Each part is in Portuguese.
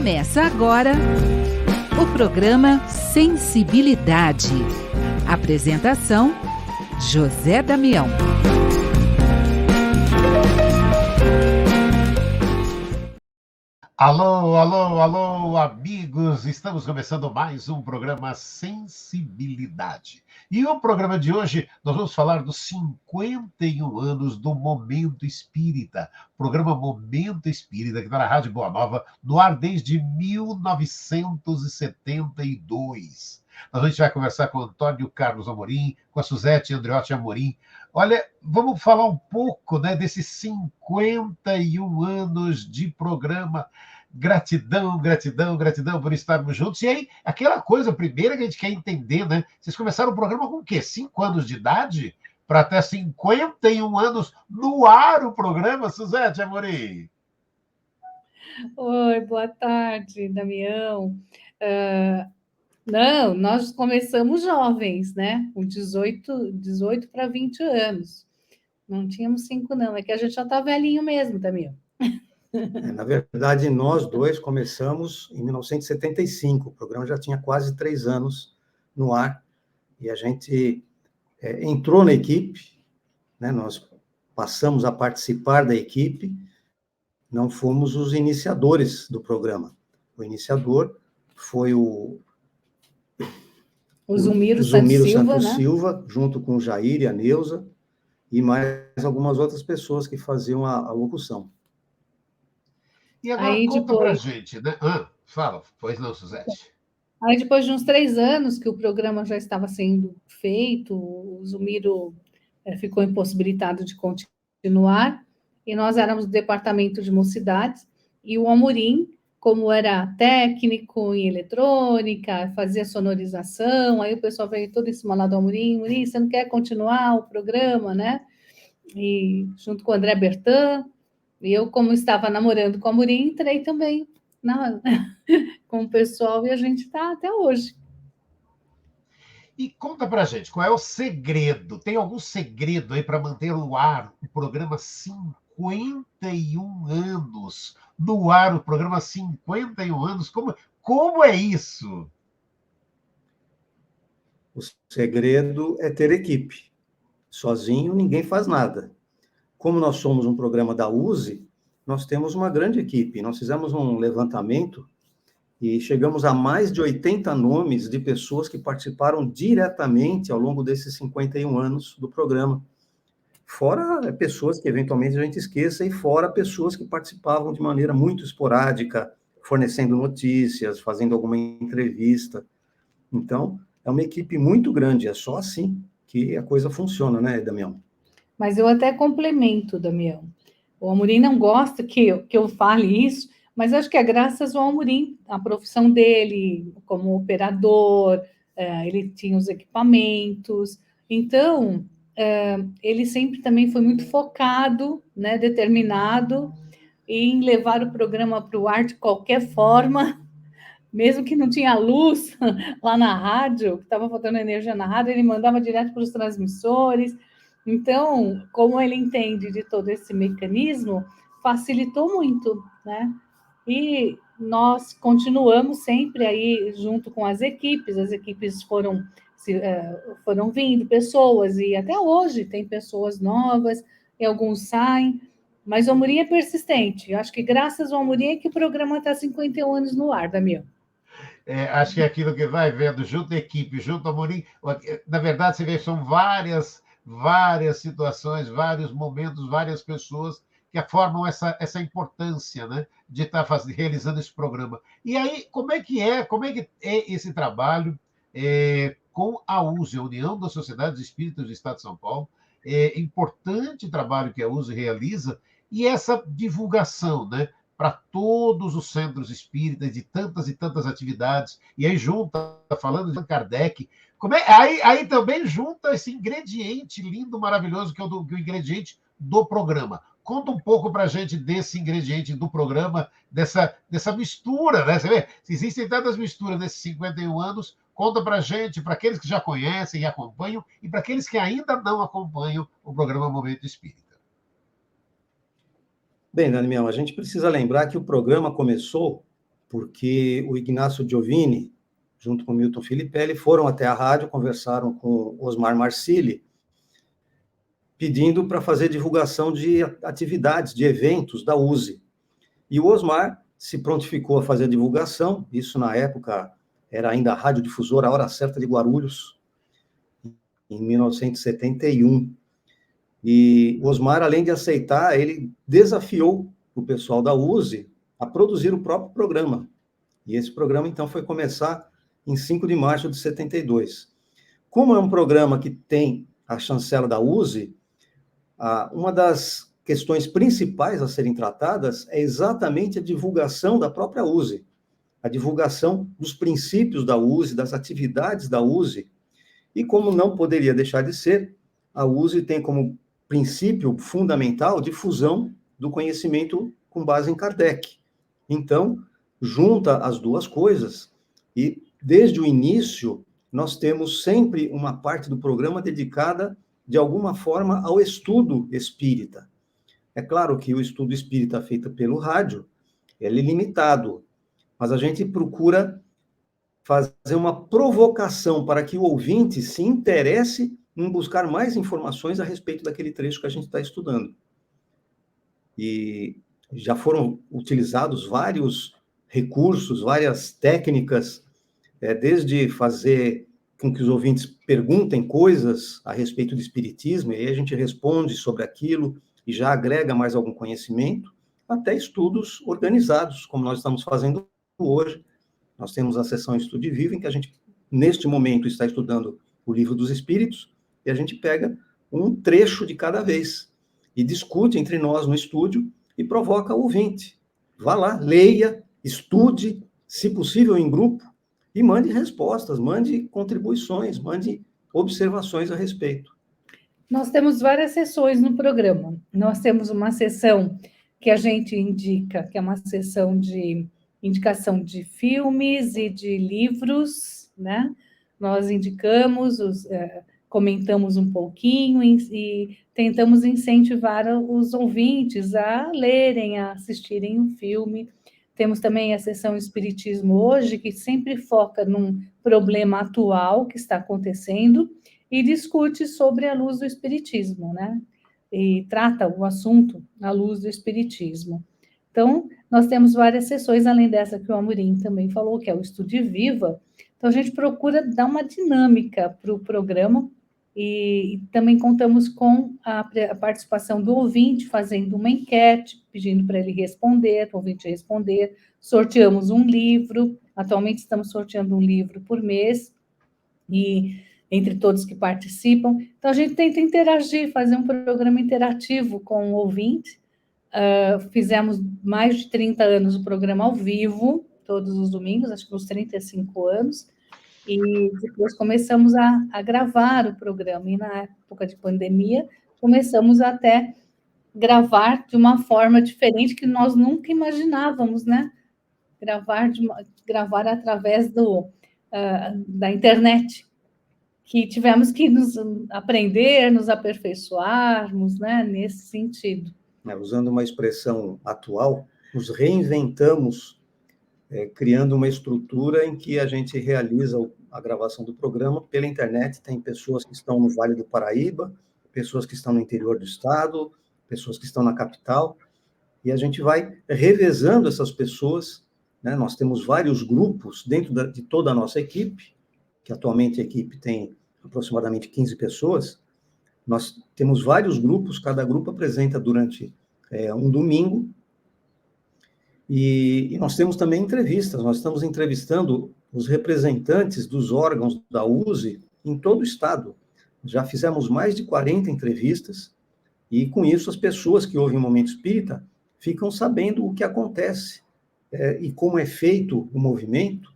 Começa agora o programa Sensibilidade. Apresentação: José Damião. Alô, alô, alô, amigos! Estamos começando mais um programa Sensibilidade. E o programa de hoje, nós vamos falar dos 51 anos do Momento Espírita. Programa Momento Espírita, que está na Rádio Boa Nova, no ar desde 1972. A gente vai conversar com o Antônio Carlos Amorim, com a Suzete Andreotti Amorim. Olha, vamos falar um pouco, né, desses 51 anos de programa. Gratidão, gratidão, gratidão por estarmos juntos. E aí, aquela coisa primeira que a gente quer entender, né? Vocês começaram o programa com o quê? 5 anos de idade? Para até 51 anos no ar o programa, Suzete Amorim. Oi, boa tarde, Damião. Não, nós começamos jovens, né? Com 18 para 20 anos. Não tínhamos 5, não. É que a gente já está velhinho mesmo, Damião. Na verdade, nós dois começamos em 1975. O programa já tinha quase 3 anos no ar. E a gente entrou na equipe, né? Nós passamos a participar da equipe. Não fomos os iniciadores do programa. O iniciador foi o Zumiro Santos Silva, junto com o Jair e a Neuza, e mais algumas outras pessoas que faziam a locução. E agora aí, conta pra gente, né? Fala, pois não, Suzete. Aí depois de uns 3 anos que o programa já estava sendo feito, o Zumiro ficou impossibilitado de continuar, e nós éramos do departamento de mocidades, e o Amorim, como era técnico em eletrônica, fazia sonorização, aí o pessoal veio todo em cima lá do Amorim, você não quer continuar o programa, né? E junto com o André Bertan, e eu, como estava namorando com o Amorim, entrei também com o pessoal, e a gente está até hoje. E conta pra gente, qual é o segredo? Tem algum segredo aí para manter no ar o programa 51 anos? No ar, o programa 51 anos? Como é isso? O segredo é ter equipe. Sozinho, ninguém faz nada. Como nós somos um programa da USE, nós temos uma grande equipe. Nós fizemos um levantamento e chegamos a mais de 80 nomes de pessoas que participaram diretamente ao longo desses 51 anos do programa. Fora pessoas que eventualmente a gente esqueça, e fora pessoas que participavam de maneira muito esporádica, fornecendo notícias, fazendo alguma entrevista. Então, é uma equipe muito grande, é só assim que a coisa funciona, né, Damião? Mas eu até complemento, Damião. O Amorim não gosta que eu fale isso, mas acho que é graças ao Amorim, a profissão dele como operador, ele tinha os equipamentos, então ele sempre também foi muito focado, né, determinado em levar o programa para o ar de qualquer forma, mesmo que não tinha luz lá na rádio, que estava faltando energia na rádio, ele mandava direto para os transmissores. Então, como ele entende de todo esse mecanismo, facilitou muito, né? E nós continuamos sempre aí junto com as equipes foram vindo pessoas, e até hoje tem pessoas novas, e alguns saem, mas o Amorim é persistente. Eu acho que graças ao Amorim é que o programa está 51 anos no ar, Damião. Acho que é aquilo que vai vendo, junto à equipe, junto ao Amorim. Na verdade, você vê, são várias situações, vários momentos, várias pessoas que formam essa importância, né, de estar realizando esse programa. E aí, como é que é esse trabalho com a USE, a União das Sociedades Espíritas do Estado de São Paulo? Importante trabalho que a USE realiza, e essa divulgação, né, para todos os centros espíritas de tantas e tantas atividades, e aí junta, falando de Kardec, aí também junta esse ingrediente lindo, maravilhoso, que é o ingrediente do programa. Conta um pouco para a gente desse ingrediente do programa, dessa mistura, né? Você vê, existem tantas misturas nesses 51 anos, conta para a gente, para aqueles que já conhecem e acompanham, e para aqueles que ainda não acompanham o programa Momento Espírita. Bem, Daniel, a gente precisa lembrar que o programa começou porque o Ignacio Giovini, junto com o Milton Filipelli, foram até a rádio, conversaram com o Osmar Marsilli, pedindo para fazer divulgação de atividades, de eventos da USE. E o Osmar se prontificou a fazer a divulgação, isso na época era ainda a radiodifusora A Hora Certa de Guarulhos, em 1971. E o Osmar, além de aceitar, ele desafiou o pessoal da USE a produzir o próprio programa. E esse programa, então, foi começar em 5 de março de 72. Como é um programa que tem a chancela da USE, uma das questões principais a serem tratadas é exatamente a divulgação da própria USE, a divulgação dos princípios da USE, das atividades da USE. E como não poderia deixar de ser, a USE tem como princípio fundamental difusão do conhecimento com base em Kardec. Então, junta as duas coisas e, desde o início, nós temos sempre uma parte do programa dedicada, de alguma forma, ao estudo espírita. É claro que o estudo espírita feito pelo rádio, ele é limitado, mas a gente procura fazer uma provocação para que o ouvinte se interesse em buscar mais informações a respeito daquele trecho que a gente está estudando. E já foram utilizados vários recursos, várias técnicas, desde fazer com que os ouvintes perguntem coisas a respeito do espiritismo, e aí a gente responde sobre aquilo e já agrega mais algum conhecimento, até estudos organizados, como nós estamos fazendo hoje. Nós temos a sessão Estude Vivo, em que a gente, neste momento, está estudando o Livro dos Espíritos, e a gente pega um trecho de cada vez e discute entre nós no estúdio e provoca o ouvinte. Vá lá, leia, estude, se possível em grupo, e mande respostas, mande contribuições, mande observações a respeito. Nós temos várias sessões no programa. Nós temos uma sessão que a gente indica, que é uma sessão de indicação de filmes e de livros, né? Nós indicamos, comentamos um pouquinho e tentamos incentivar os ouvintes a lerem, a assistirem um filme. Temos também a sessão Espiritismo Hoje, que sempre foca num problema atual que está acontecendo e discute sobre a luz do Espiritismo, né? E trata o assunto à luz do Espiritismo. Então, nós temos várias sessões, além dessa que o Amorim também falou, que é o Estude Viva. Então, a gente procura dar uma dinâmica para o programa e também contamos com a participação do ouvinte, fazendo uma enquete, pedindo para ele responder, o ouvinte responder. Sorteamos um livro, atualmente estamos sorteando um livro por mês, e entre todos que participam. Então, a gente tenta interagir, fazer um programa interativo com o ouvinte. Fizemos mais de 30 anos o programa ao vivo, todos os domingos, acho que uns 35 anos, e depois começamos a gravar o programa, e na época de pandemia, começamos até gravar de uma forma diferente que nós nunca imaginávamos, né? Gravar através da internet, que tivemos que nos aprender, nos aperfeiçoarmos, né? Nesse sentido. Usando uma expressão atual, nos reinventamos, criando uma estrutura em que a gente realiza a gravação do programa pela internet. Tem pessoas que estão no Vale do Paraíba, pessoas que estão no interior do estado, pessoas que estão na capital, e a gente vai revezando essas pessoas, né? Nós temos vários grupos dentro de toda a nossa equipe, que atualmente a equipe tem aproximadamente 15 pessoas. Nós temos vários grupos, cada grupo apresenta durante um domingo, e nós temos também entrevistas. Nós estamos entrevistando os representantes dos órgãos da USE em todo o estado. Já fizemos mais de 40 entrevistas, e com isso as pessoas que ouvem o Momento Espírita ficam sabendo o que acontece e como é feito o movimento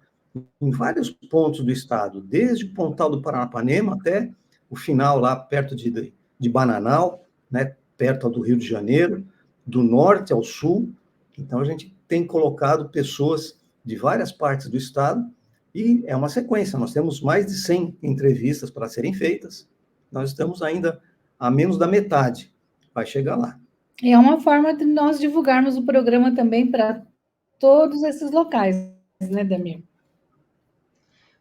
em vários pontos do estado, desde o Pontal do Paranapanema até o final lá perto de Bananal, né, perto do Rio de Janeiro, do norte ao sul. Então, a gente tem colocado pessoas de várias partes do estado, e é uma sequência. Nós temos mais de 100 entrevistas para serem feitas. Nós estamos ainda a menos da metade. Vai chegar lá. E é uma forma de nós divulgarmos o programa também para todos esses locais, né, Damião?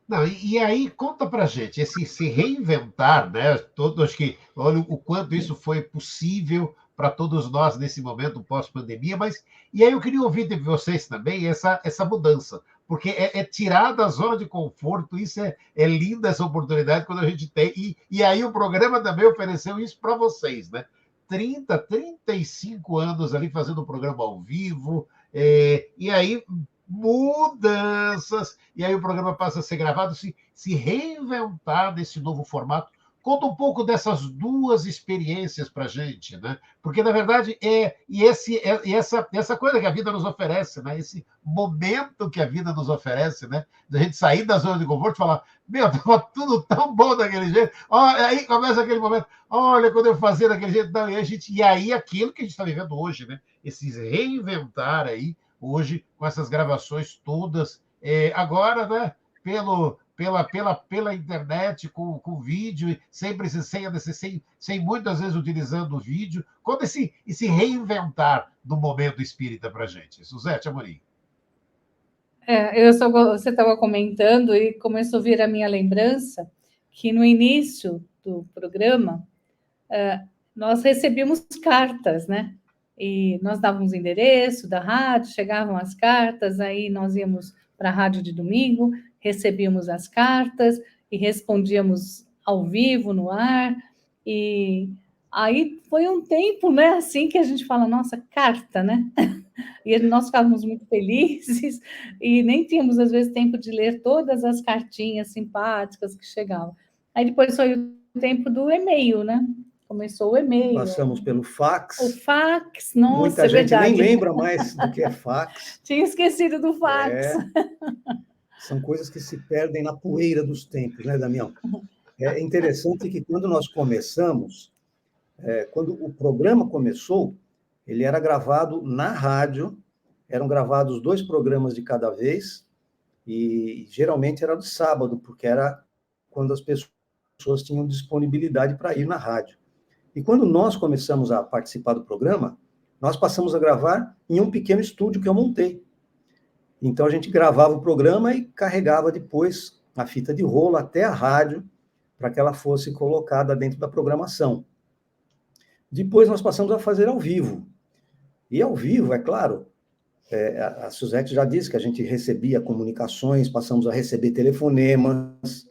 Não, e aí conta pra gente, esse se reinventar, né? Todos que olha o quanto isso foi possível para todos nós nesse momento pós-pandemia, mas e aí eu queria ouvir de vocês também essa mudança, porque é tirar da zona de conforto, isso é linda essa oportunidade quando a gente tem, e aí o programa também ofereceu isso para vocês, né? 35 anos ali fazendo o programa ao vivo, e aí mudanças, e aí o programa passa a ser gravado, se reinventar nesse novo formato. Conta um pouco dessas duas experiências para a gente, né? Porque, na verdade, essa coisa que a vida nos oferece, né? Esse momento que a vida nos oferece, né? Da gente sair da zona de conforto e falar, meu, estava tudo tão bom daquele jeito. Olha, aí começa aquele momento, olha, quando eu fazia daquele jeito, não, e aí aquilo que a gente está vivendo hoje, né? Esse reinventar aí, hoje, com essas gravações todas, agora, né, pela internet, com vídeo, sem muitas vezes utilizando o vídeo. Como esse reinventar do momento espírita para a gente? Suzete Amorim. Você estava comentando e começou a vir a minha lembrança que no início do programa nós recebíamos cartas, né? E nós dávamos o endereço da rádio, chegavam as cartas, aí nós íamos para a rádio de domingo, recebíamos as cartas e respondíamos ao vivo, no ar, e aí foi um tempo, né, assim, que a gente fala, nossa, carta, né? E nós ficávamos muito felizes e nem tínhamos, às vezes, tempo de ler todas as cartinhas simpáticas que chegavam. Aí depois foi o tempo do e-mail, né? Começou o e-mail. Passamos pelo fax. O fax, nossa, muita gente nem lembra mais do que é fax. Tinha esquecido do fax. São coisas que se perdem na poeira dos tempos, né, Damião? É interessante que quando nós começamos, quando o programa começou, ele era gravado na rádio, eram gravados 2 programas de cada vez, e geralmente era do sábado, porque era quando as pessoas tinham disponibilidade para ir na rádio. E quando nós começamos a participar do programa, nós passamos a gravar em um pequeno estúdio que eu montei. Então, a gente gravava o programa e carregava depois a fita de rolo até a rádio, para que ela fosse colocada dentro da programação. Depois, nós passamos a fazer ao vivo. E ao vivo, é claro, a Suzete já disse que a gente recebia comunicações, passamos a receber telefonemas,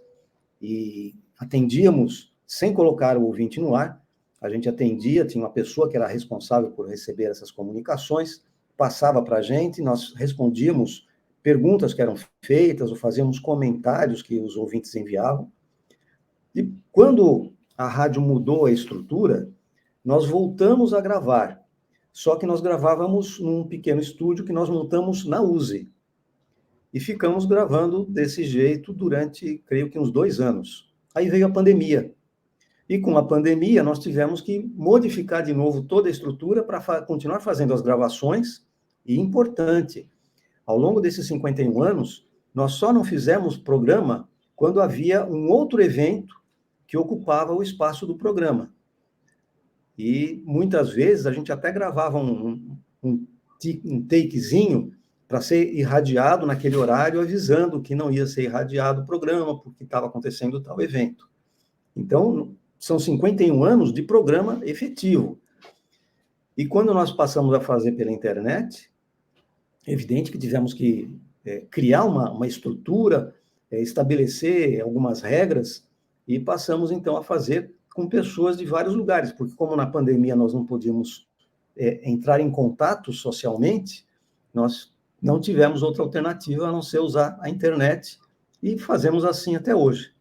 e atendíamos sem colocar o ouvinte no ar. A gente atendia, tinha uma pessoa que era responsável por receber essas comunicações, passava para a gente, nós respondíamos perguntas que eram feitas, ou fazíamos comentários que os ouvintes enviavam. E quando a rádio mudou a estrutura, nós voltamos a gravar, só que nós gravávamos num pequeno estúdio que nós montamos na USE. E ficamos gravando desse jeito durante, creio que uns 2 anos. Aí veio a pandemia. E com a pandemia, nós tivemos que modificar de novo toda a estrutura para continuar fazendo as gravações. E importante, ao longo desses 51 anos, nós só não fizemos programa quando havia um outro evento que ocupava o espaço do programa. E muitas vezes a gente até gravava um takezinho para ser irradiado naquele horário, avisando que não ia ser irradiado o programa, porque estava acontecendo tal evento. Então, são 51 anos de programa efetivo. E quando nós passamos a fazer pela internet, é evidente que tivemos que criar uma estrutura, estabelecer algumas regras, e passamos, então, a fazer com pessoas de vários lugares, porque como na pandemia nós não podíamos entrar em contato socialmente, nós não tivemos outra alternativa a não ser usar a internet, e fazemos assim até hoje.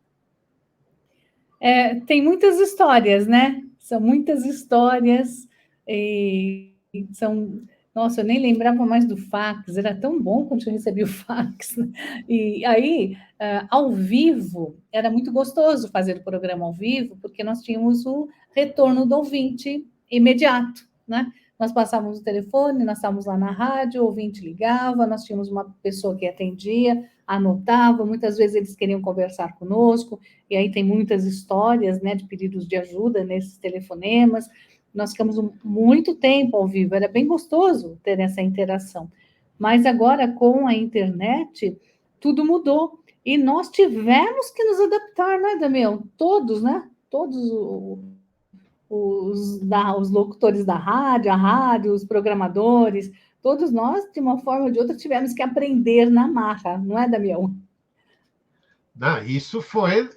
Tem muitas histórias, né? São muitas histórias, e são... Nossa, eu nem lembrava mais do fax, era tão bom quando eu recebi o fax. E aí, ao vivo, era muito gostoso fazer o programa ao vivo, porque nós tínhamos o retorno do ouvinte imediato, né? Nós passávamos o telefone, nós estávamos lá na rádio, o ouvinte ligava, nós tínhamos uma pessoa que atendia, anotava, muitas vezes eles queriam conversar conosco, e aí tem muitas histórias, né, de pedidos de ajuda nesses telefonemas. Nós ficamos muito tempo ao vivo, era bem gostoso ter essa interação. Mas agora, com a internet, tudo mudou. E nós tivemos que nos adaptar, né, Damião? Todos, né? Todos os locutores da rádio, a rádio, os programadores, todos nós, de uma forma ou de outra, tivemos que aprender na marra, não é, Damião? Não, isso foi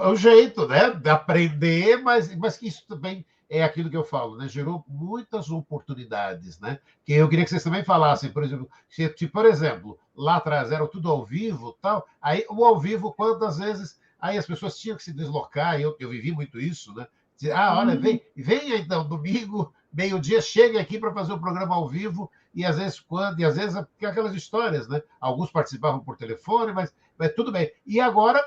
o jeito, né, de aprender, mas que isso também é aquilo que eu falo, né? Gerou muitas oportunidades, né? Que eu queria que vocês também falassem, por exemplo, se, por exemplo, lá atrás era tudo ao vivo, tal, aí o ao vivo, quantas vezes aí as pessoas tinham que se deslocar, eu vivi muito isso, né? Olha, venha então, domingo, meio-dia, chegue aqui para fazer o programa ao vivo, e às vezes aquelas histórias, né? Alguns participavam por telefone, mas tudo bem. E agora,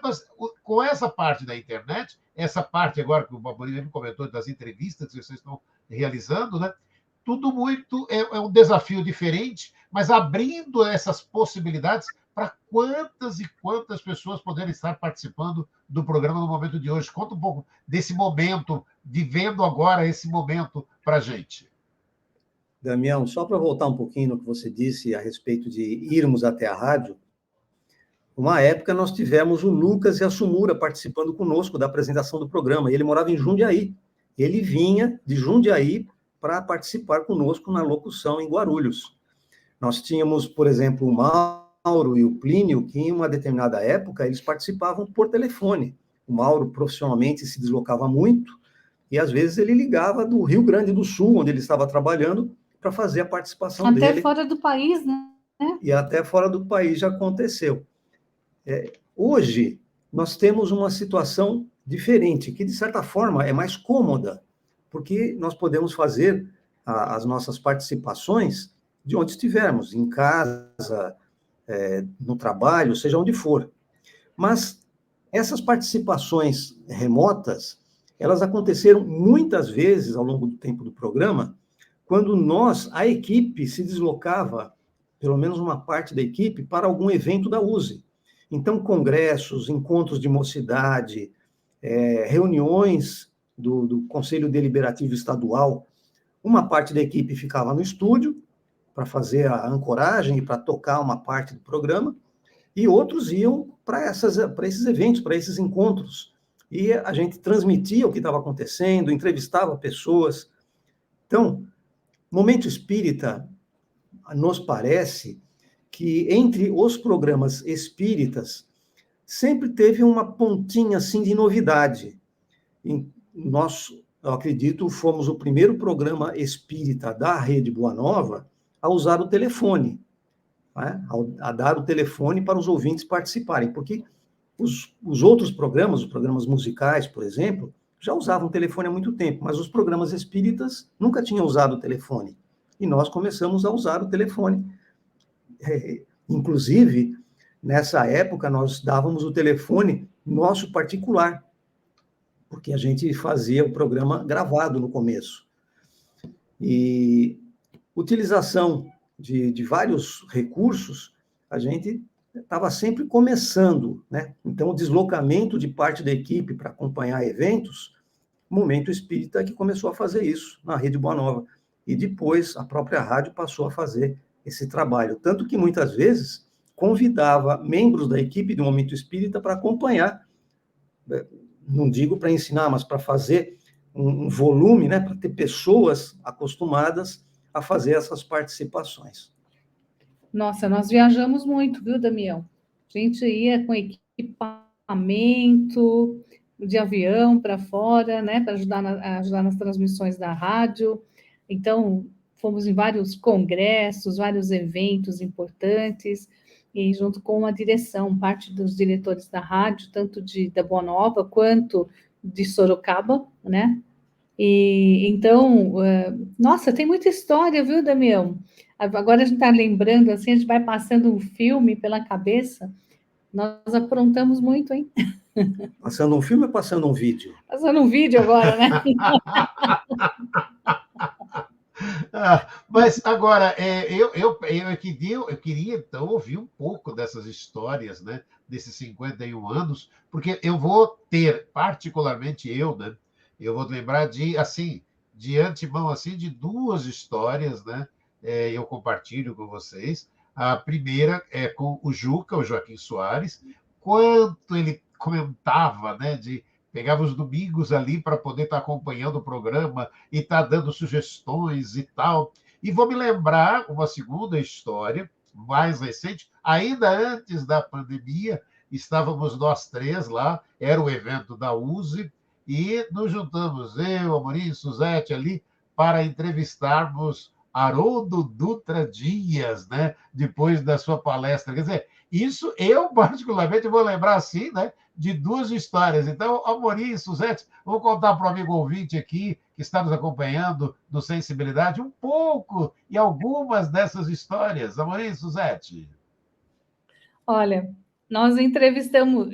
com essa parte da internet, essa parte agora que o Baburini comentou das entrevistas que vocês estão realizando, né? Tudo muito é um desafio diferente, mas abrindo essas possibilidades para quantas e quantas pessoas poderem estar participando do programa no momento de hoje. Conta um pouco desse momento, vivendo agora esse momento para a gente. Damião, só para voltar um pouquinho no que você disse a respeito de irmos até a rádio, uma época nós tivemos o Lucas e a Sumura participando conosco da apresentação do programa. Ele morava em Jundiaí. Ele vinha de Jundiaí para participar conosco na locução em Guarulhos. Nós tínhamos, por exemplo, o Mauro e o Plínio, que em uma determinada época eles participavam por telefone. O Mauro profissionalmente se deslocava muito e às vezes ele ligava do Rio Grande do Sul, onde ele estava trabalhando, para fazer a participação dele. Até fora do país, né? E até fora do país já aconteceu. Hoje, nós temos uma situação diferente, que, de certa forma, é mais cômoda, porque nós podemos fazer as nossas participações de onde estivermos, em casa, no trabalho, seja onde for. Mas essas participações remotas, elas aconteceram muitas vezes ao longo do tempo do programa, quando a equipe, se deslocava, pelo menos uma parte da equipe, para algum evento da USE. Então, congressos, encontros de mocidade, reuniões do Conselho Deliberativo Estadual, uma parte da equipe ficava no estúdio para fazer a ancoragem e para tocar uma parte do programa, e outros iam para esses eventos, para esses encontros. E a gente transmitia o que estava acontecendo, entrevistava pessoas. Então, Momento Espírita, nos parece que entre os programas espíritas sempre teve uma pontinha assim de novidade. Nós, eu acredito, fomos o primeiro programa espírita da Rede Boa Nova a usar o telefone, né? A dar o telefone para os ouvintes participarem, porque os outros programas, os programas musicais, por exemplo, já usavam o telefone há muito tempo, mas os programas espíritas nunca tinham usado o telefone. E nós começamos a usar o telefone. Inclusive, nessa época, nós dávamos o telefone nosso particular, porque a gente fazia o programa gravado no começo. E utilização de vários recursos, a gente estava sempre começando, né? Então, o deslocamento de parte da equipe para acompanhar eventos, o Momento Espírita que começou a fazer isso na Rede Boa Nova. E depois a própria rádio passou a fazer esse trabalho. Tanto que muitas vezes convidava membros da equipe do Momento Espírita para acompanhar, não digo para ensinar, mas para fazer um volume, né? Para ter pessoas acostumadas a fazer essas participações. Nossa, nós viajamos muito, viu, Damião? A gente ia com equipamento de avião para fora, né, para ajudar nas transmissões da rádio. Então, fomos em vários congressos, vários eventos importantes, e junto com a direção, parte dos diretores da rádio, tanto da Boa Nova quanto de Sorocaba, né? E então, nossa, tem muita história, viu, Damião? Agora a gente está lembrando, assim, a gente vai passando um filme pela cabeça, nós aprontamos muito, hein? Passando um filme ou passando um vídeo? Passando um vídeo agora, né? Mas agora, eu queria então ouvir um pouco dessas histórias, né, desses 51 anos, porque eu vou ter, particularmente eu, né, eu vou lembrar de antemão, assim, de duas histórias, né, eu compartilho com vocês. A primeira é com o Juca, o Joaquim Soares, quanto ele comentava, né, de pegava os domingos ali para poder estar acompanhando o programa e estar dando sugestões e tal. E vou me lembrar uma segunda história, mais recente, ainda antes da pandemia, estávamos nós três lá, era o evento da USE, e nos juntamos, eu, Amorim, Suzete ali, para entrevistarmos Haroldo Dutra Dias, né? Depois da sua palestra. Quer dizer, isso eu, particularmente, vou lembrar assim, né? De duas histórias. Então, Amorim e Suzete, vou contar para o amigo ouvinte aqui, que está nos acompanhando do Sensibilidade, um pouco e algumas dessas histórias. Amorim e Suzete. Olha, nós entrevistávamos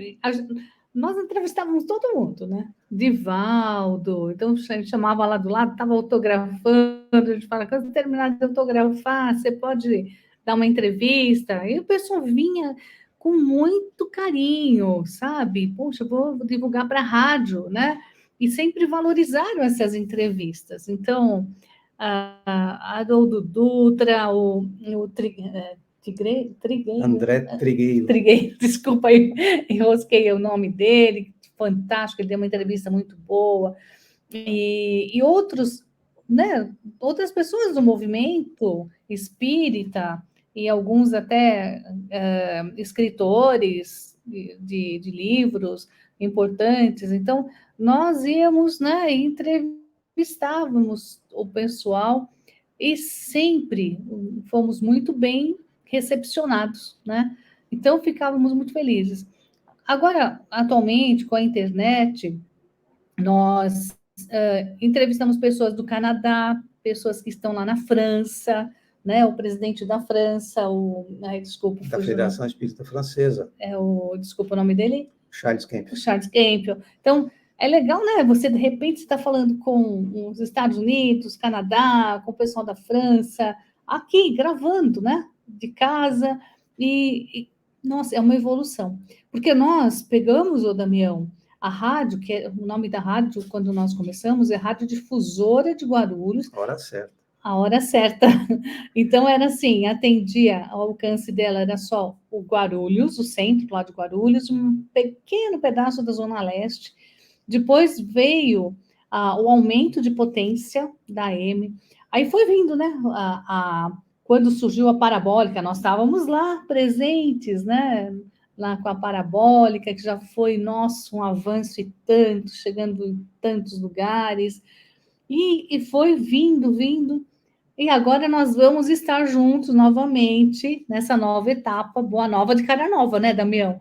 todo mundo, né? Divaldo, então a gente chamava lá do lado, estava autografando, a gente fala, quando terminar de autografar, você pode dar uma entrevista, e o pessoal vinha com muito carinho, sabe? Poxa, vou divulgar para a rádio, né? E sempre valorizaram essas entrevistas. Então, a Haroldo Dutra, André Trigueiro. Desculpa aí, enrosquei o nome dele, fantástico, ele deu uma entrevista muito boa, e outros, né, outras pessoas do movimento espírita, e alguns até escritores de livros importantes, então nós íamos, né, e entrevistávamos o pessoal, e sempre fomos muito bem recepcionados, né? Então, ficávamos muito felizes. Agora, atualmente, com a internet, nós entrevistamos pessoas do Canadá, pessoas que estão lá na França, né? O presidente da França, desculpa. Da Federação Espírita Francesa. Desculpa o nome dele? Charles Campbell. Charles Campbell. Então, é legal, né? Você, de repente, está falando com os Estados Unidos, Canadá, com o pessoal da França, aqui, gravando, né? De casa, nossa, é uma evolução. Porque nós pegamos, Damião, a rádio, que é o nome da rádio, quando nós começamos, é Rádio Difusora de Guarulhos. Hora certa. A hora certa. Então, era assim, atendia, o alcance dela era só o Guarulhos, o centro lá de Guarulhos, um pequeno pedaço da Zona Leste. Depois veio o aumento de potência da AM. Aí foi vindo, né? Quando surgiu a parabólica, nós estávamos lá presentes, né? Lá com a parabólica, que já foi, nosso, um avanço e tanto, chegando em tantos lugares. E foi vindo. E agora nós vamos estar juntos novamente nessa nova etapa, boa nova de cara nova, né, Damião?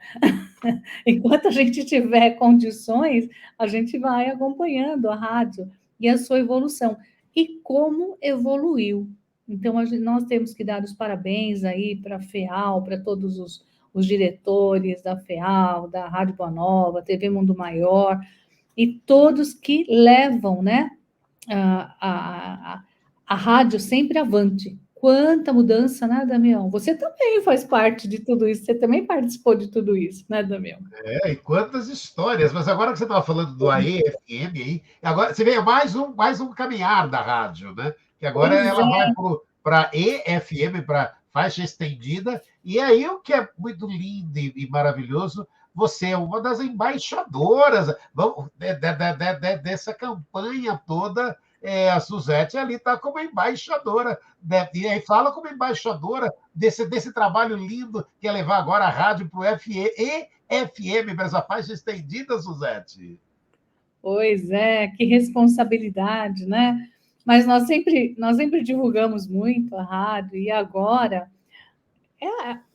Enquanto a gente tiver condições, a gente vai acompanhando a rádio e a sua evolução. E como evoluiu. Então, nós temos que dar os parabéns aí para a FEAL, para todos os diretores da FEAL, da Rádio Boa Nova, TV Mundo Maior, e todos que levam, né, a rádio sempre avante. Quanta mudança, né, Damião? Você também faz parte de tudo isso, você também participou de tudo isso, né, Damião? E quantas histórias, mas agora que você estava falando do AEFM aí, agora você vê mais um caminhar da rádio, né? Que agora ela vai para EFM, para faixa estendida, e aí o que é muito lindo e maravilhoso, você é uma das embaixadoras dessa campanha toda. A Suzete ali está como embaixadora, e aí fala como embaixadora desse trabalho lindo que é levar agora a rádio para o EFM, para essa faixa estendida, Suzete. Pois é, que responsabilidade, né? Mas nós sempre divulgamos muito a rádio, e agora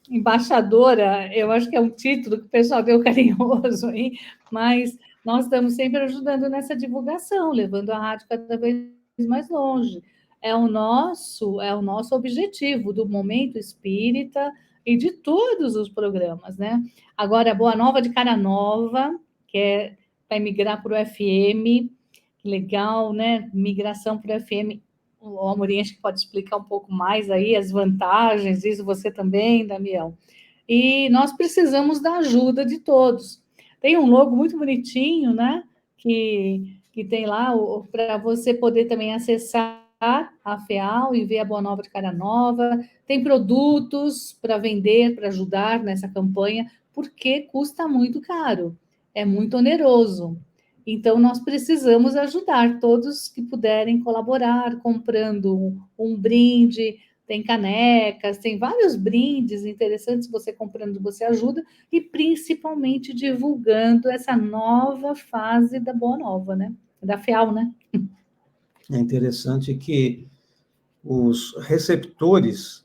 embaixadora, eu acho que é um título que o pessoal deu carinhoso aí, mas nós estamos sempre ajudando nessa divulgação, levando a rádio cada vez mais longe. É o nosso objetivo do Momento Espírita e de todos os programas, né? Agora, a Boa Nova de Cara Nova, que vai migrar para o FM, legal, né? Migração para o FM. O Amorim acho que pode explicar um pouco mais aí as vantagens, isso você também, Damião. E nós precisamos da ajuda de todos. Tem um logo muito bonitinho, né? Que tem lá para você poder também acessar a FEAL e ver a Boa Nova de Cara Nova. Tem produtos para vender, para ajudar nessa campanha, porque custa muito caro, é muito oneroso. Então, nós precisamos ajudar todos que puderem colaborar, comprando um brinde, tem canecas, tem vários brindes interessantes, você comprando, você ajuda, e principalmente divulgando essa nova fase da Boa Nova, né? Da FEAL, né? É interessante que os receptores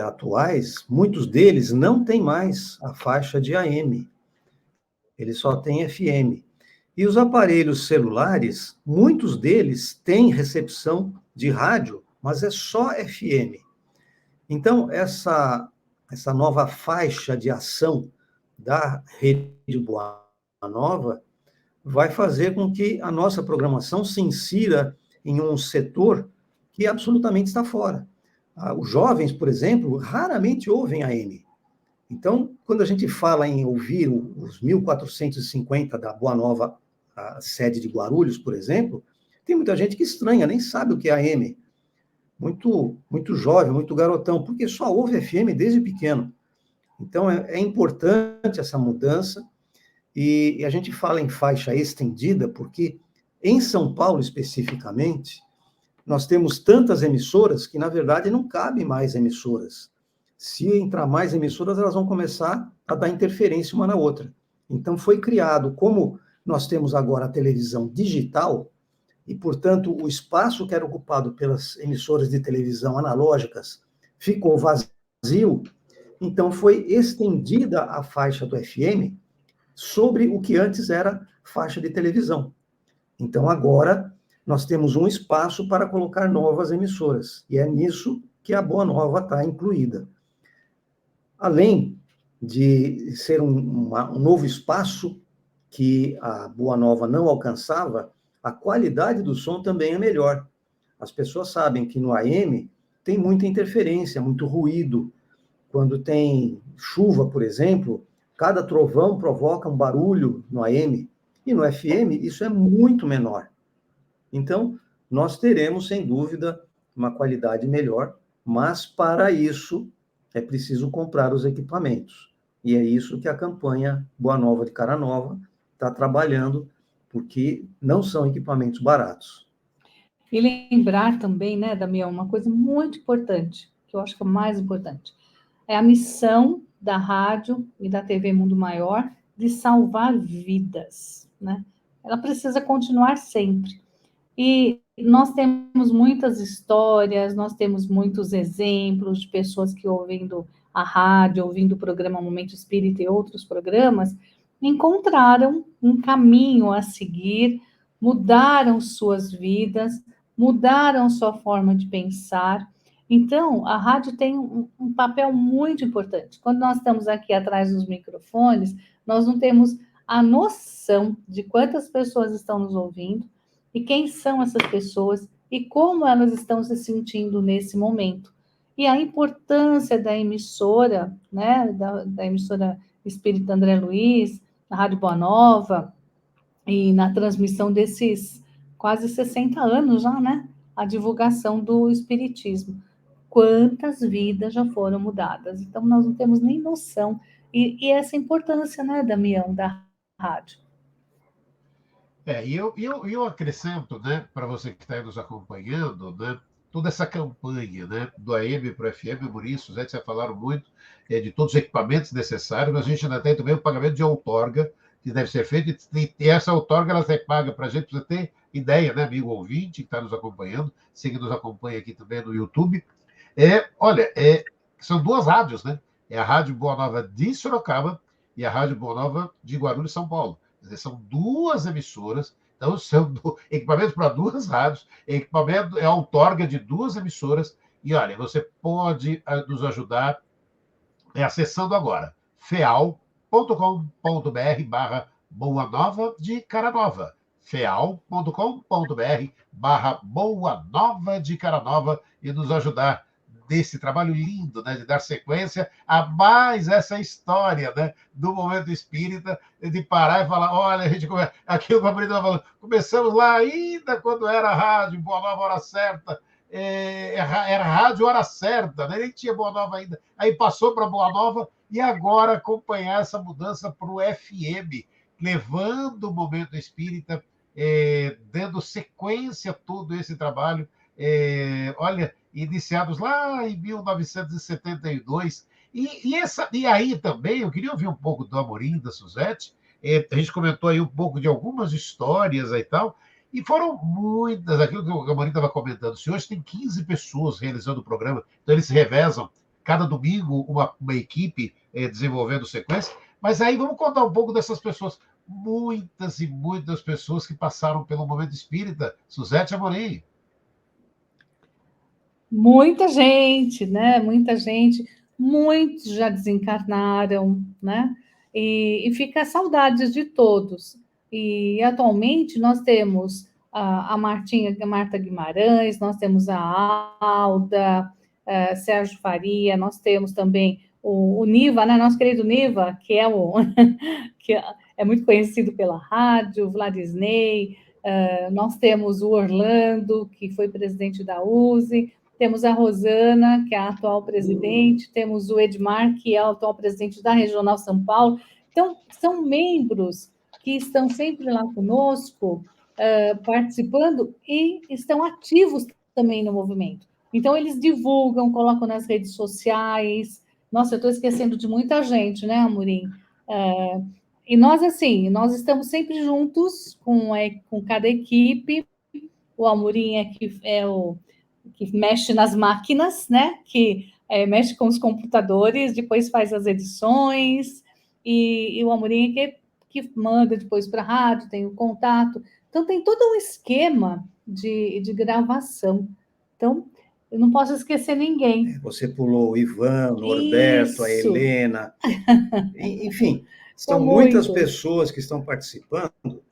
atuais, muitos deles não têm mais a faixa de AM, eles só têm FM. E os aparelhos celulares, muitos deles têm recepção de rádio, mas é só FM. Então, essa nova faixa de ação da Rede Boa Nova vai fazer com que a nossa programação se insira em um setor que absolutamente está fora. Os jovens, por exemplo, raramente ouvem AM. Então, quando a gente fala em ouvir os 1450 da Boa Nova, a sede de Guarulhos, por exemplo, tem muita gente que estranha, nem sabe o que é AM. Muito jovem, muito garotão, porque só ouve FM desde pequeno. Então, é importante essa mudança, e a gente fala em faixa estendida, porque em São Paulo, especificamente, nós temos tantas emissoras que, na verdade, não cabem mais emissoras. Se entrar mais emissoras, elas vão começar a dar interferência uma na outra. Então, foi criado, como nós temos agora a televisão digital, e, portanto, o espaço que era ocupado pelas emissoras de televisão analógicas ficou vazio, então foi estendida a faixa do FM sobre o que antes era faixa de televisão. Então, agora, nós temos um espaço para colocar novas emissoras, e é nisso que a Boa Nova está incluída. Além de ser um novo espaço que a Boa Nova não alcançava, a qualidade do som também é melhor. As pessoas sabem que no AM tem muita interferência, muito ruído. Quando tem chuva, por exemplo, cada trovão provoca um barulho no AM, e no FM isso é muito menor. Então, nós teremos, sem dúvida, uma qualidade melhor, mas para isso é preciso comprar os equipamentos. E é isso que a campanha Boa Nova de Cara Nova está trabalhando, porque não são equipamentos baratos. E lembrar também, né, Damião, uma coisa muito importante, que eu acho que é mais importante, é a missão da rádio e da TV Mundo Maior de salvar vidas, né? Ela precisa continuar sempre. E nós temos muitas histórias, nós temos muitos exemplos de pessoas que ouvindo a rádio, ouvindo o programa Momento Espírita e outros programas, encontraram um caminho a seguir, mudaram suas vidas, mudaram sua forma de pensar. Então, a rádio tem um papel muito importante. Quando nós estamos aqui atrás dos microfones, nós não temos a noção de quantas pessoas estão nos ouvindo e quem são essas pessoas e como elas estão se sentindo nesse momento. E a importância da emissora, né, da emissora Espírita André Luiz, na Rádio Boa Nova, e na transmissão desses quase 60 anos já, né, a divulgação do Espiritismo. Quantas vidas já foram mudadas? Então, nós não temos nem noção. E essa importância, né, Damião, da rádio. E eu acrescento, né, para você que está aí nos acompanhando, né, toda essa campanha, né, do AM para o FM, por isso, já falaram muito de todos os equipamentos necessários, mas a gente ainda tem também o pagamento de outorga, que deve ser feito, e essa outorga ela é paga para a gente, para você ter ideia, né, amigo ouvinte que está nos acompanhando, você que nos acompanha aqui também no YouTube. Olha, são duas rádios, né? É a Rádio Boa Nova de Sorocaba e a Rádio Boa Nova de Guarulhos, São Paulo. Quer dizer, são duas emissoras, então são equipamentos para duas rádios, equipamento é a outorga de duas emissoras, e olha, você pode nos ajudar acessando agora feal.com.br/Boa Nova de Cara Nova, feal.com.br/Boa Nova de Cara Nova, e nos ajudar desse trabalho lindo, né, de dar sequência a mais essa história, né, do Momento Espírita, de parar e falar, olha, a gente aquilo que a Marina estava falando, começamos lá ainda quando era rádio, Boa Nova Hora Certa, era rádio hora certa, né? Nem tinha Boa Nova ainda. Aí passou para Boa Nova e agora acompanhar essa mudança para o FM, levando o Momento Espírita, dando sequência a todo esse trabalho. Olha, iniciados lá em 1972. E aí também, eu queria ouvir um pouco do Amorim, da Suzete. A gente comentou aí um pouco de algumas histórias e tal, e foram muitas, aquilo que o Amorim estava comentando. Se hoje tem 15 pessoas realizando o programa, então eles se revezam, cada domingo uma equipe desenvolvendo sequência, mas aí vamos contar um pouco dessas pessoas, muitas e muitas pessoas que passaram pelo Momento Espírita. Suzete Amorim. Muita gente, né? Muita gente, muitos já desencarnaram, né? E fica saudades de todos. E atualmente nós temos a Marta Guimarães, nós temos a Alda, Sérgio Faria, nós temos também o Niva, né? Nosso querido Niva, que é que é muito conhecido pela rádio, o Vladisney, nós temos o Orlando, que foi presidente da USE, temos a Rosana, que é a atual presidente, temos o Edmar, que é o atual presidente da Regional São Paulo. Então, são membros que estão sempre lá conosco, participando e estão ativos também no movimento. Então, eles divulgam, colocam nas redes sociais. Nossa, eu estou esquecendo de muita gente, né, Amorim? E nós, assim, nós estamos sempre juntos com cada equipe. O Amorim é o que mexe nas máquinas, né? Que mexe com os computadores, depois faz as edições, e o Amorim é que manda depois para a rádio, tem o contato. Então, tem todo um esquema de gravação. Então, eu não posso esquecer ninguém. Você pulou o Ivan, o Norberto, a Helena, enfim, são muitas pessoas que estão participando.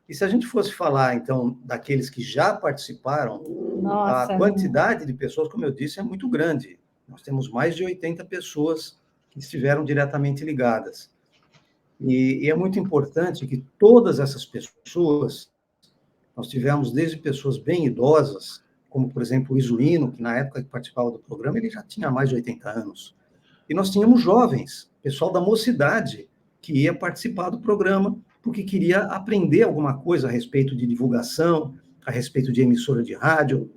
E se a gente fosse falar, então, daqueles que já participaram, a quantidade de pessoas, como eu disse, é muito grande. Nós temos mais de 80 pessoas que estiveram diretamente ligadas. E é muito importante que todas essas pessoas, nós tivemos desde pessoas bem idosas, como, por exemplo, o Izuíno, que na época que participava do programa, ele já tinha mais de 80 anos. E nós tínhamos jovens, pessoal da mocidade, que ia participar do programa, porque queria aprender alguma coisa a respeito de divulgação, a respeito de emissora de rádio.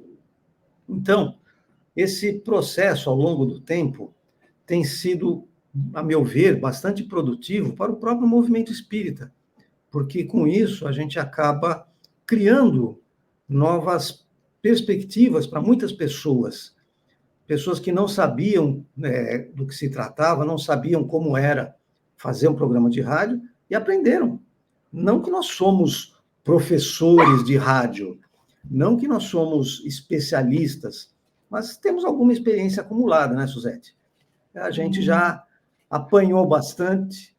Então, esse processo, ao longo do tempo, tem sido, a meu ver, bastante produtivo para o próprio movimento espírita, porque, com isso, a gente acaba criando novas perspectivas para muitas pessoas, pessoas que não sabiam do que se tratava, não sabiam como era fazer um programa de rádio, e aprenderam. Não que nós somos professores de rádio, não que nós somos especialistas, mas temos alguma experiência acumulada, né, Suzete? A gente já apanhou bastante,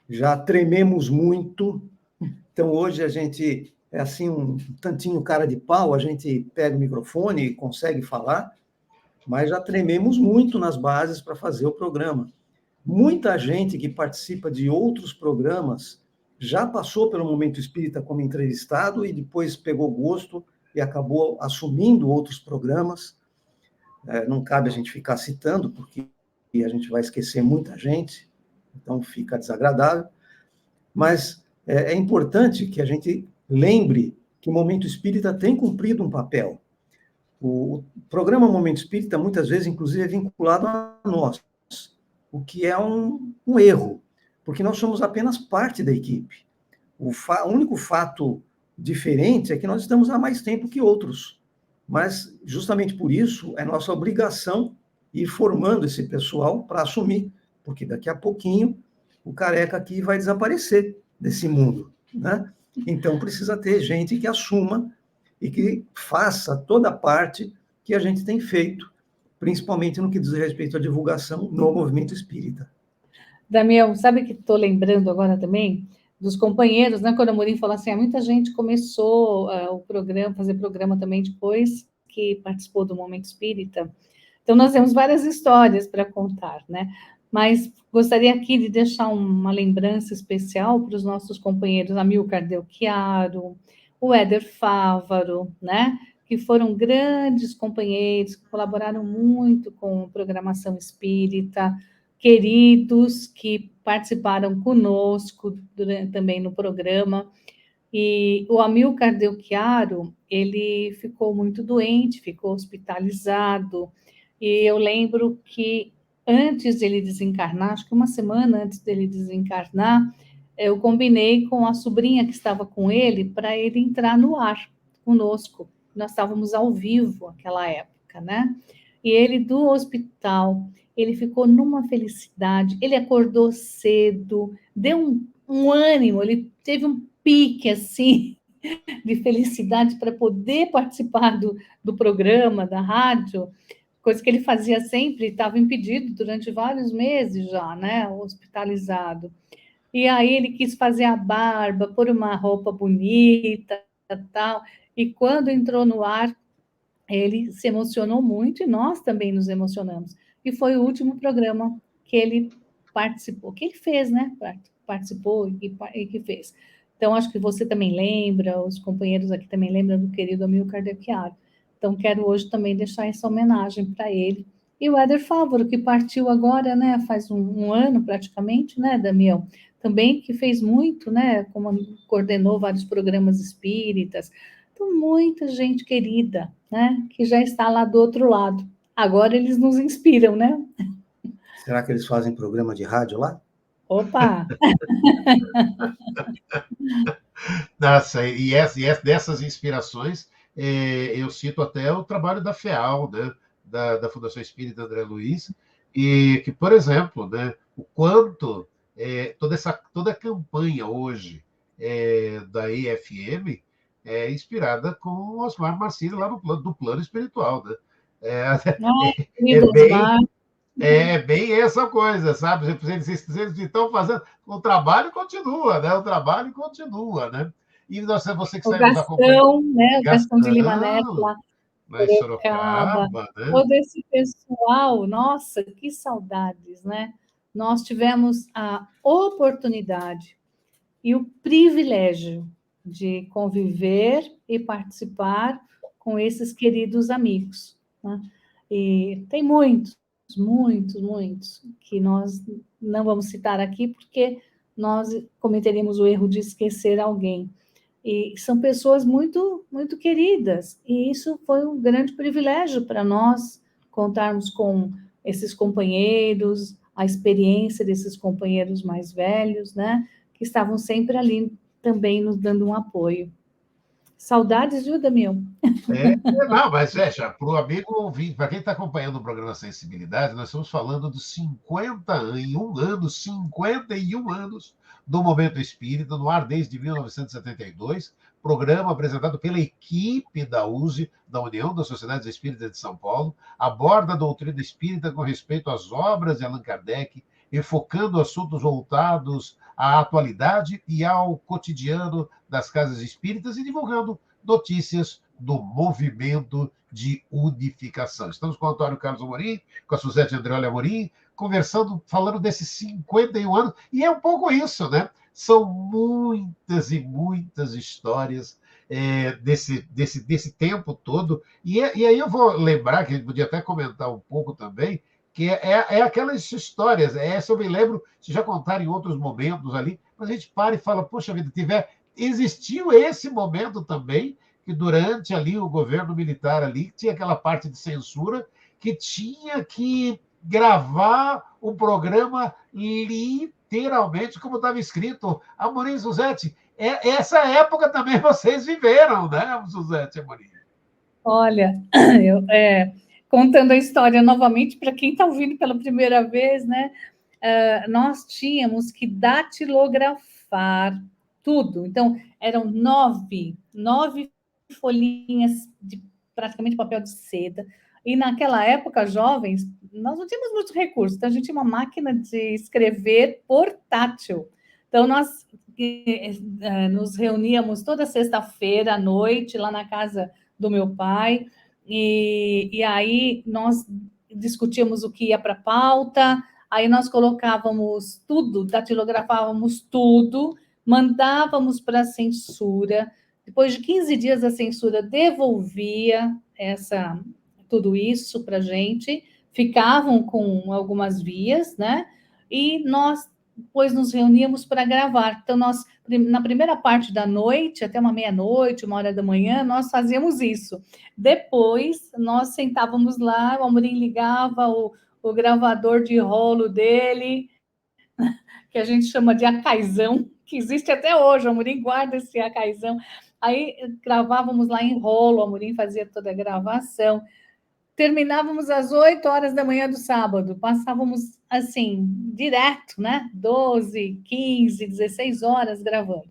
já trememos muito, então hoje a gente é assim um tantinho cara de pau, a gente pega o microfone e consegue falar, mas já trememos muito nas bases para fazer o programa. Muita gente que participa de outros programas já passou pelo Momento Espírita como entrevistado e depois pegou gosto e acabou assumindo outros programas. Não cabe a gente ficar citando, porque a gente vai esquecer muita gente, então fica desagradável. Mas é importante que a gente lembre que o Momento Espírita tem cumprido um papel. O programa Momento Espírita, muitas vezes, inclusive, é vinculado a nós, o que é um erro, porque nós somos apenas parte da equipe. O único fato diferente é que nós estamos há mais tempo que outros, mas justamente por isso é nossa obrigação ir formando esse pessoal para assumir, porque daqui a pouquinho o careca aqui vai desaparecer desse mundo, né? Então precisa ter gente que assuma e que faça toda a parte que a gente tem feito, principalmente no que diz respeito à divulgação no movimento espírita. Damião, sabe que estou lembrando agora também dos companheiros, né? Quando a Amorim falou assim, muita gente começou o programa, fazer programa também depois que participou do Momento Espírita. Então, nós temos várias histórias para contar, né? Mas gostaria aqui de deixar uma lembrança especial para os nossos companheiros Amilcar Del Chiaro, o Éder Fávaro, né? Que foram grandes companheiros, que colaboraram muito com a programação espírita, queridos que participaram conosco também no programa. E o Amilcar Del Chiaro, ele ficou muito doente, ficou hospitalizado, e eu lembro que antes dele desencarnar, acho que uma semana antes dele desencarnar, eu combinei com a sobrinha que estava com ele para ele entrar no ar conosco. Nós estávamos ao vivo naquela época, né? E ele do hospital, ele ficou numa felicidade, ele acordou cedo, deu um ânimo, ele teve um pique assim de felicidade para poder participar do programa, da rádio, coisa que ele fazia sempre, estava impedido durante vários meses já, né, hospitalizado. E aí ele quis fazer a barba, pôr uma roupa bonita, tal, e quando entrou no ar, ele se emocionou muito e nós também nos emocionamos. E foi o último programa que ele participou, que ele fez, né? Participou e que fez. Então, acho que você também lembra, os companheiros aqui também lembram do querido Amilcar Del Chiaro. Então, quero hoje também deixar essa homenagem para ele. E o Éder Fávaro, que partiu agora, né? Faz um ano praticamente, né, Damião? Também que fez muito, né? Como coordenou vários programas espíritas. Então, muita gente querida, né? Que já está lá do outro lado. Agora eles nos inspiram, né? Será que eles fazem programa de rádio lá? Opa! Nossa, dessas inspirações, eu cito até o trabalho da FEAL, né, da Fundação Espírita André Luiz, e que, por exemplo, né, o quanto toda a campanha hoje da EFM é inspirada com o Osmar Marcílio lá do plano espiritual, né? É, Ai, é querido bem Osmar. é bem essa coisa, sabe? Eles estão fazendo. O trabalho continua, né? O trabalho continua, né? E você que O está nos acompanhando, Gastão, né? O Gastão de Lima Neto, Gastão, lá lá em em Sorocaba. Sorocaba, né? Todo esse pessoal, nossa, que saudades, né? Nós tivemos a oportunidade e o privilégio de conviver e participar com esses queridos amigos, né? E tem muitos, muitos, muitos, que nós não vamos citar aqui, porque nós cometeríamos o erro de esquecer alguém. E são pessoas muito, muito queridas, e isso foi um grande privilégio para nós contarmos com esses companheiros, a experiência desses companheiros mais velhos, né? Que estavam sempre ali também nos dando um apoio. Saudades, viu, Damião? Não, mas veja, para o amigo ouvinte, para quem está acompanhando o programa Sensibilidade, nós estamos falando dos 51 anos, 51 anos do Momento Espírita, no ar desde 1972, programa apresentado pela equipe da USE, da União das Sociedades Espíritas de São Paulo, aborda a doutrina espírita com respeito às obras de Allan Kardec, enfocando assuntos voltados à atualidade e ao cotidiano das casas espíritas e divulgando notícias do movimento de unificação. Estamos com o Antônio Carlos Amorim, com a Suzete Andreoli Amorim, conversando, falando desses 51 anos, e é um pouco isso, né? São muitas e muitas histórias desse tempo todo, e aí eu vou lembrar, que a gente podia até comentar um pouco também, que é aquelas histórias, essa eu me lembro, se já contaram em outros momentos ali, mas a gente para e fala, poxa vida, existiu esse momento também, que durante ali o governo militar ali tinha aquela parte de censura que tinha que gravar o programa literalmente como estava escrito. Amorim, Suzete, essa época também vocês viveram, né, Suzete Amorim? Olha, eu, contando a história novamente para quem está ouvindo pela primeira vez, né? Nós tínhamos que datilografar tudo. Então, eram nove folhinhas de praticamente papel de seda. E naquela época, jovens, nós não tínhamos muitos recursos, então a gente tinha uma máquina de escrever portátil. Então, nós nos reuníamos toda sexta-feira à noite lá na casa do meu pai, e aí nós discutíamos o que ia para a pauta, aí nós colocávamos tudo, datilografávamos tudo, mandávamos para a censura. Depois de 15 dias, a censura devolvia tudo isso para a gente, ficavam com algumas vias, né? E nós depois nos reuníamos para gravar. Então, nós, na primeira parte da noite, até uma meia-noite, 1h da manhã, nós fazíamos isso. Depois, nós sentávamos lá, o Amorim ligava o gravador de rolo dele, que a gente chama de acaizão, que existe até hoje, o Amorim guarda esse acaizão. Aí gravávamos lá em rolo, o Amorim fazia toda a gravação. Terminávamos às 8h da manhã do sábado, passávamos assim, direto, né? 12, 15, 16 horas gravando.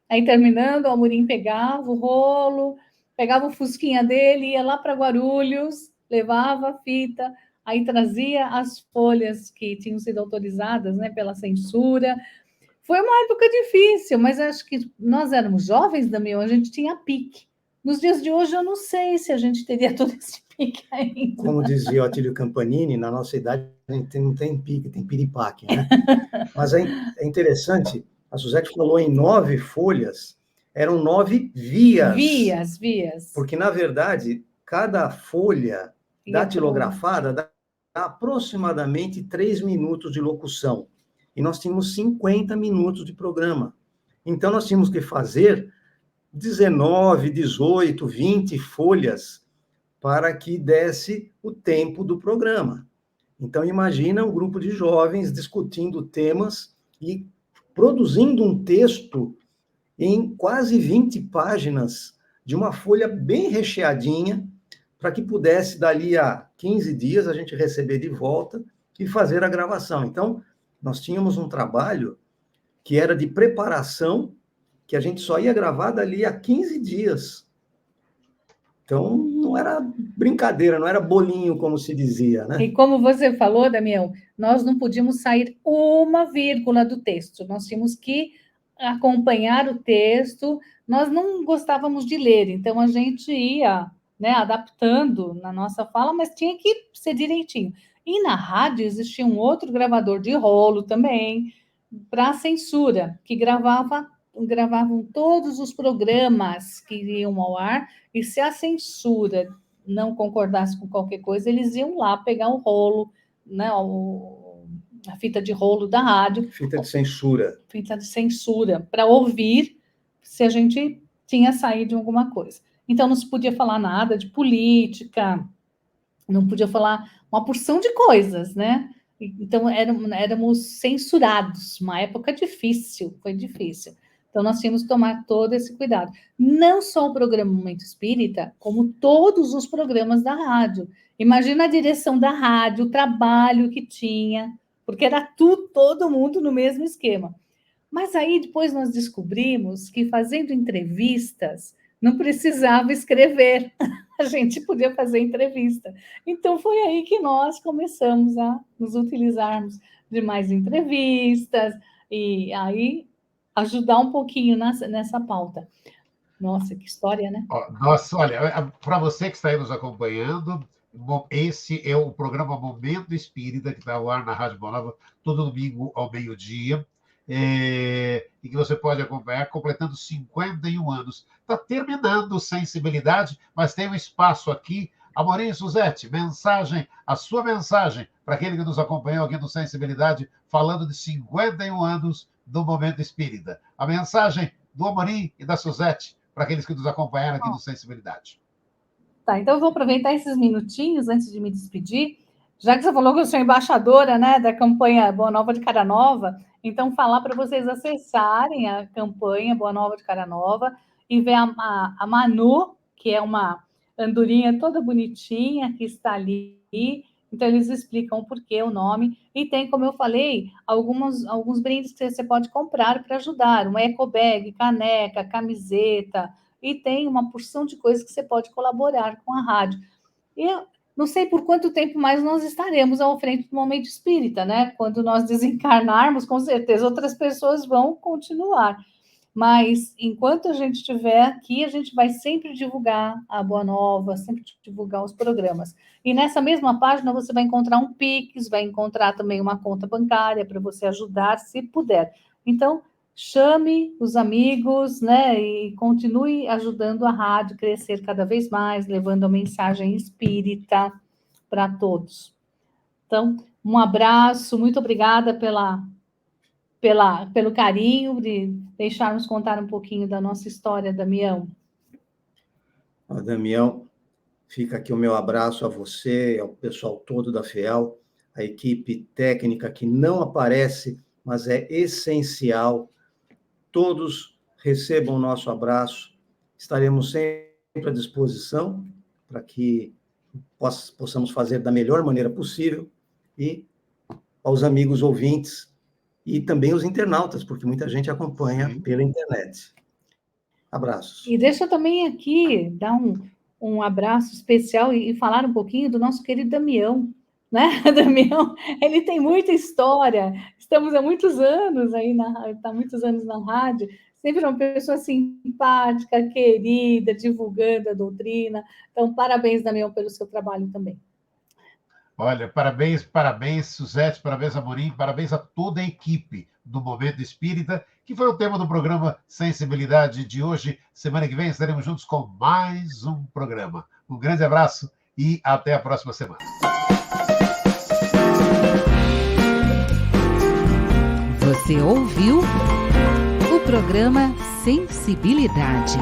Aí terminando, o Amorim pegava o rolo, pegava o fusquinha dele, ia lá para Guarulhos, levava a fita, aí trazia as folhas que tinham sido autorizadas, né, pela censura. Foi uma época difícil, mas acho que nós éramos jovens, Damião, a gente tinha pique. Nos dias de hoje, eu não sei se a gente teria todo esse pique ainda. Como dizia o Atílio Campanini, na nossa idade a gente não tem pique, tem piripaque, né? Mas é interessante, a Suzete falou em 9 folhas, eram 9 vias. Vias. Porque, na verdade, cada folha datilografada dá aproximadamente 3 minutos de locução. E nós tínhamos 50 minutos de programa. Então, nós tínhamos que fazer 19, 18, 20 folhas para que desse o tempo do programa. Então, imagina um grupo de jovens discutindo temas e produzindo um texto em quase 20 páginas, de uma folha bem recheadinha, para que pudesse, dali a 15 dias, a gente receber de volta e fazer a gravação. Então, nós tínhamos um trabalho que era de preparação, que a gente só ia gravar dali a 15 dias. Então, não era brincadeira, não era bolinho, como se dizia, né? E como você falou, Damião, nós não podíamos sair uma vírgula do texto, nós tínhamos que acompanhar o texto, nós não gostávamos de ler, então a gente ia, né, adaptando na nossa fala, mas tinha que ser direitinho. E na rádio existia um outro gravador de rolo também, para censura, que gravavam todos os programas que iam ao ar, e se a censura não concordasse com qualquer coisa, eles iam lá pegar o rolo, né, a fita de rolo da rádio. Fita de censura. Fita de censura, para ouvir se a gente tinha saído de alguma coisa. Então, não se podia falar nada de política, não podia falar uma porção de coisas, né? Então, éramos censurados, uma época difícil, foi difícil. Então, nós tínhamos que tomar todo esse cuidado. Não só o programa Momento Espírita, como todos os programas da rádio. Imagina a direção da rádio, o trabalho que tinha, porque era todo mundo no mesmo esquema. Mas aí, depois nós descobrimos que, fazendo entrevistas, não precisava escrever. A gente podia fazer entrevista. Então, foi aí que nós começamos a nos utilizarmos de mais entrevistas, e aí ajudar um pouquinho nessa pauta. Nossa, que história, né? Nossa, olha, para você que está aí nos acompanhando, esse é o programa Momento Espírita, que está ao ar na Rádio Boa Nova, todo domingo ao meio-dia, e que você pode acompanhar, completando 51 anos. Está terminando Sensibilidade, mas tem um espaço aqui. Amorim e Suzete, a sua mensagem para aquele que nos acompanhou aqui no Sensibilidade, falando de 51 anos do Momento Espírita. A mensagem do Amorim e da Suzete para aqueles que nos acompanharam aqui no Sensibilidade. Tá, então eu vou aproveitar esses minutinhos antes de me despedir, já que você falou que eu sou embaixadora, né, da campanha Boa Nova de Cara Nova, então falar para vocês acessarem a campanha Boa Nova de Cara Nova e ver a Manu, que é uma andorinha toda bonitinha que está ali. Então, eles explicam o porquê, o nome, e tem, como eu falei, alguns brindes que você pode comprar para ajudar, uma eco bag, caneca, camiseta, e tem uma porção de coisas que você pode colaborar com a rádio. E eu não sei por quanto tempo mais nós estaremos ao frente do Momento Espírita, né? Quando nós desencarnarmos, com certeza outras pessoas vão continuar. mas enquanto a gente estiver aqui, a gente vai sempre divulgar a Boa Nova, sempre divulgar os programas. E nessa mesma página você vai encontrar um Pix, vai encontrar também uma conta bancária para você ajudar, se puder. Então, chame os amigos, né, e continue ajudando a rádio a crescer cada vez mais, levando a mensagem espírita para todos. Então, um abraço, muito obrigada pelo carinho de deixar-nos contar um pouquinho da nossa história, Damião. Damião, fica aqui o meu abraço a você, ao pessoal todo da FEAL, a equipe técnica que não aparece, mas é essencial. Todos recebam o nosso abraço. Estaremos sempre à disposição para que possamos fazer da melhor maneira possível. E aos amigos ouvintes e também os internautas, porque muita gente acompanha pela internet. Abraços. E deixa eu também aqui dar um abraço especial e falar um pouquinho do nosso querido Damião, né? Damião, ele tem muita história. Estamos há muitos anos aí, está muitos anos na rádio, sempre uma pessoa simpática, querida, divulgando a doutrina. Então, parabéns, Damião, pelo seu trabalho também. Olha, parabéns, Suzete, parabéns, Amorim, parabéns a toda a equipe do Momento Espírita, que foi o tema do programa Sensibilidade de hoje. Semana que vem estaremos juntos com mais um programa. Um grande abraço e até a próxima semana. Você ouviu o programa Sensibilidade.